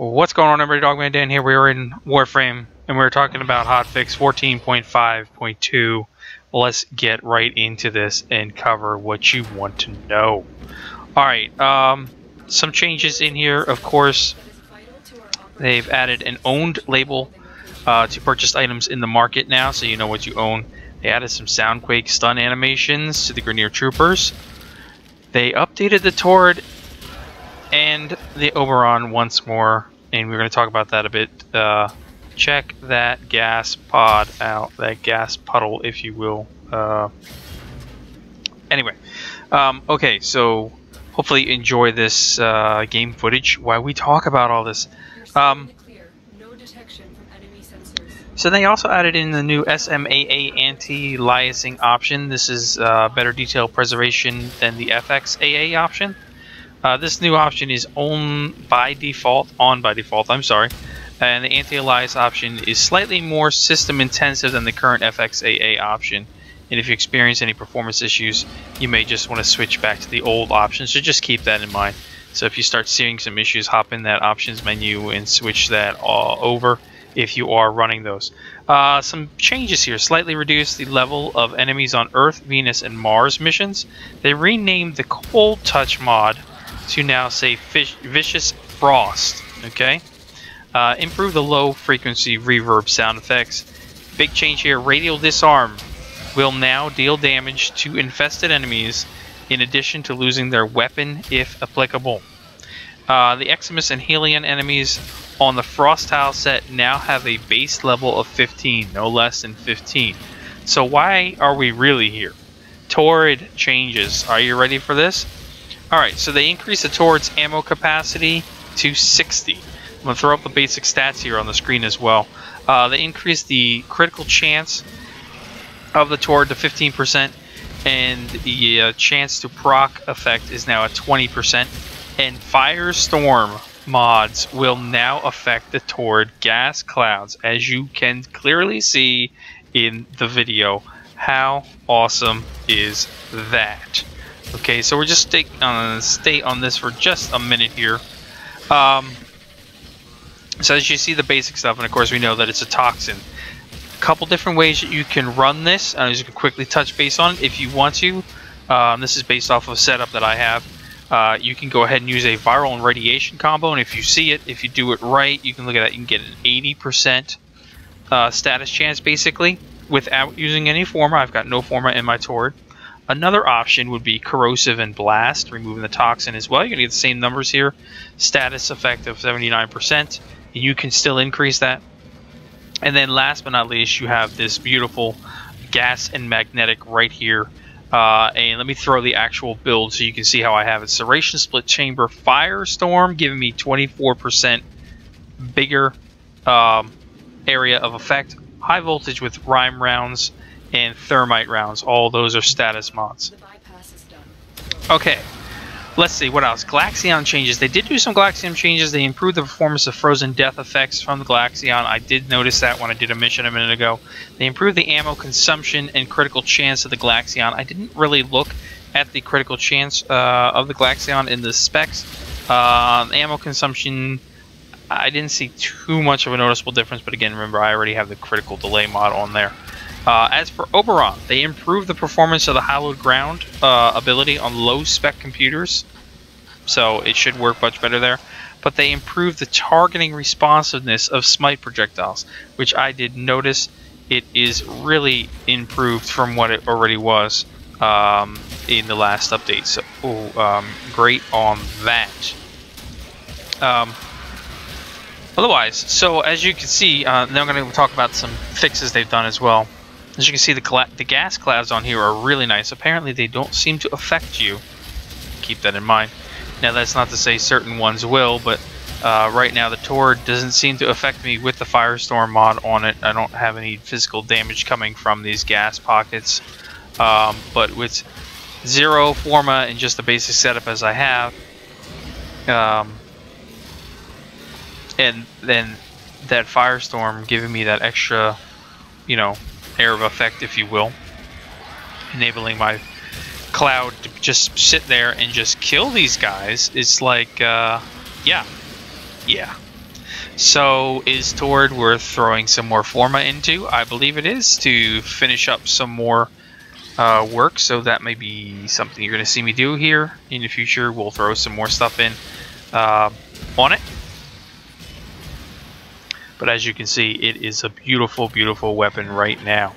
What's going on, everybody? Dogman Dan here. We're in Warframe, and we're talking about Hotfix 14.5.2. Let's get right into this and cover what you want to know. Alright, some changes in here, of course. They've added an owned label to purchased items in the market now, so you know what you own. They added some Soundquake stun animations to the Grineer Troopers. They updated the Torid and the Oberon once more, and we're going to talk about that a bit. Check that gas pod out, that gas puddle, if you will. Anyway, okay, so hopefully you enjoy this game footage while we talk about all this. So they also added in the new SMAA anti-aliasing option. This is better detail preservation than the FXAA option. This new option is on by default, and the anti-alias option is slightly more system intensive than the current FXAA option. And if you experience any performance issues, you may just want to switch back to the old option, so just keep that in mind. So if you start seeing some issues, hop in that options menu and switch that all over if you are running those. Some changes here. Slightly reduced the level of enemies on Earth, Venus, and Mars missions. They renamed the Cold Touch mod to now say Vicious Frost. Okay. Improve the low frequency reverb sound effects. Big change here. Radial Disarm will now deal damage to infested enemies in addition to losing their weapon if applicable. The Eximus and Helion enemies on the Frost tile set now have a base level of 15, no less than 15. So why are we really here? Torid changes. Are you ready for this? Alright, so they increased the Torid's ammo capacity to 60. I'm going to throw up the basic stats here on the screen as well. They increased the critical chance of the Torid to 15%, and the chance to proc effect is now at 20%. And Firestorm mods will now affect the Torid gas clouds, as you can clearly see in the video. How awesome is that? Okay, so we're just stay on this for just a minute here. So as you see the basic stuff, and of course we know that it's a toxin. A couple different ways that you can run this. I'm just going to quickly touch base on it if you want to. This is based off of a setup that I have. You can go ahead and use a viral and radiation combo, and if you see it, if you do it right, you can look at that. You can get an 80% status chance, basically, without using any forma. I've got no forma in my Torid. Another option would be corrosive and blast, removing the toxin as well. You're going to get the same numbers here. Status effect of 79%, and you can still increase that. And then last but not least, you have this beautiful gas and magnetic right here. And let me throw the actual build so you can see how I have it. Serration Split Chamber Firestorm, giving me 24% bigger area of effect. High voltage with rhyme rounds and thermite rounds. All those are status mods. Okay, let's see what else. Glaxion changes. They did do some Glaxion changes. They improved the performance of frozen death effects from the Glaxion. I did notice that when I did a mission a minute ago. They improved the ammo consumption and critical chance of the Glaxion. I didn't really look at the critical chance of the Glaxion in the specs. Ammo consumption, I didn't see too much of a noticeable difference, but again, remember, I already have the critical delay mod on there. As for Oberon, they improved the performance of the Hallowed Ground ability on low-spec computers, so it should work much better there. But they improved the targeting responsiveness of smite projectiles, which I did notice it is really improved from what it already was in the last update. So, great on that. Otherwise, so as you can see, now I'm going to talk about some fixes they've done as well. As you can see, the gas clouds on here are really nice. Apparently, they don't seem to affect you. Keep that in mind. Now, that's not to say certain ones will, but right now the Torid doesn't seem to affect me with the Firestorm mod on it. I don't have any physical damage coming from these gas pockets. But with zero forma and just the basic setup as I have, and then that Firestorm giving me that extra, you know, air of effect, if you will, enabling my cloud to just sit there and just kill these guys. It's like, yeah. So is Torid worth throwing some more Forma into? I believe it is, to finish up some more work. So that may be something you're going to see me do here in the future. We'll throw some more stuff in on it. But as you can see, it is a beautiful, beautiful weapon right now.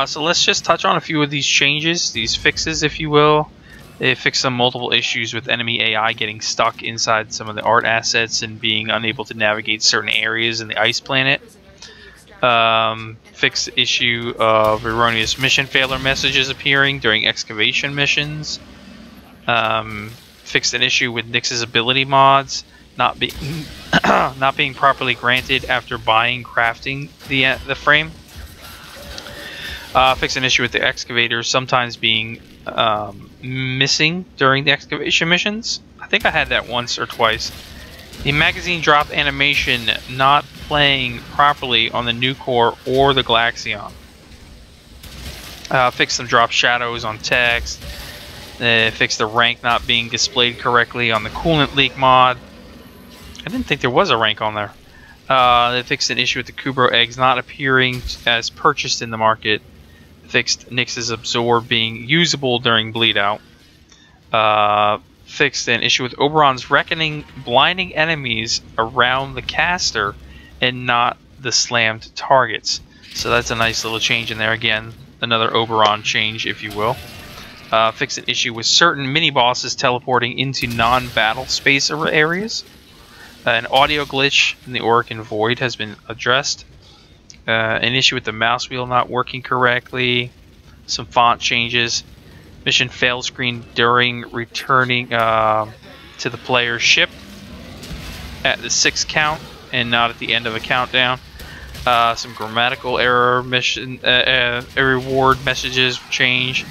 So let's just touch on a few of these changes, these fixes, if you will. They fix some multiple issues with enemy AI getting stuck inside some of the art assets and being unable to navigate certain areas in the ice planet. Fix the issue of erroneous mission failure messages appearing during excavation missions. Fixed an issue with Nyx's ability mods not being properly granted after buying crafting the frame. Fix an issue with the excavators sometimes being missing during the excavation missions. I think I had that once or twice. The magazine drop animation not playing properly on the new core or the Glaxion. Fix some drop shadows on text. Fix the rank not being displayed correctly on the coolant leak mod. I didn't think there was a rank on there. They fixed an issue with the Kubro eggs not appearing as purchased in the market. Fixed Nyx's absorb being usable during bleed out. Fixed an issue with Oberon's reckoning blinding enemies around the caster and not the slammed targets. So that's a nice little change in there. Again, another Oberon change, if you will. Fixed an issue with certain mini bosses teleporting into non-battle space areas. An audio glitch in the Orican Void has been addressed. An issue with the mouse wheel not working correctly. Some font changes. Mission fail screen during returning to the player's ship at the 6 count and not at the end of a countdown. Some grammatical error mission reward messages change.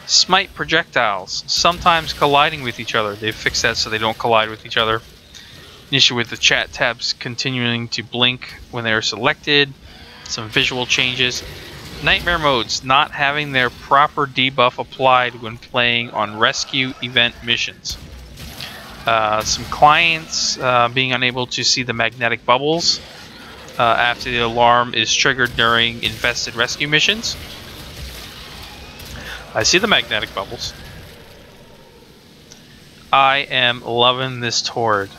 Smite projectiles sometimes colliding with each other. They've fixed that so they don't collide with each other. An issue with the chat tabs continuing to blink when they are selected. Some visual changes. Nightmare modes not having their proper debuff applied when playing on rescue event missions. Some clients being unable to see the magnetic bubbles after the alarm is triggered during infested rescue missions. I see the magnetic bubbles. I am loving this Torid.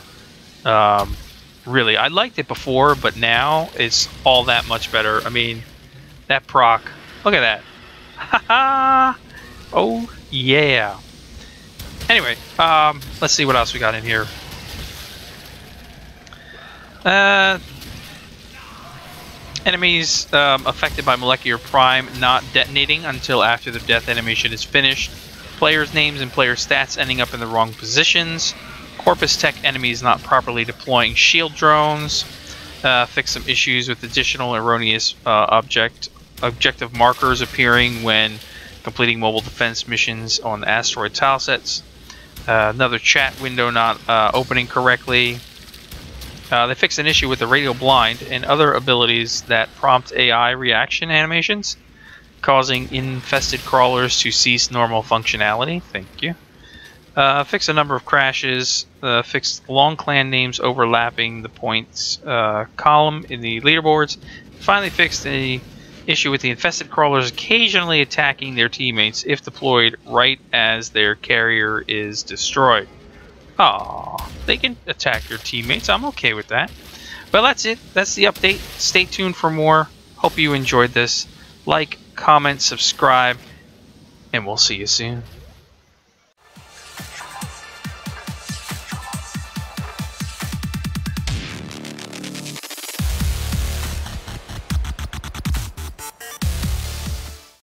Really, I liked it before, but now it's all that much better. I mean, that proc. Look at that. Haha. Oh yeah. Anyway, let's see what else we got in here. Enemies affected by molecular prime not detonating until after the death animation is finished. Players' names and player stats ending up in the wrong positions. Corpus Tech enemies not properly deploying shield drones. Fix some issues with additional erroneous objective markers appearing when completing mobile defense missions on the asteroid tile sets. Another chat window not opening correctly. They fixed an issue with the radial blind and other abilities that prompt AI reaction animations, causing infested crawlers to cease normal functionality. Thank you. Fixed a number of crashes. Fixed long clan names overlapping the points column in the leaderboards. Finally fixed the issue with the infested crawlers occasionally attacking their teammates if deployed right as their carrier is destroyed. Aww, they can attack your teammates. I'm okay with that. Well, that's it. That's the update. Stay tuned for more. Hope you enjoyed this. Like, comment, subscribe, and we'll see you soon.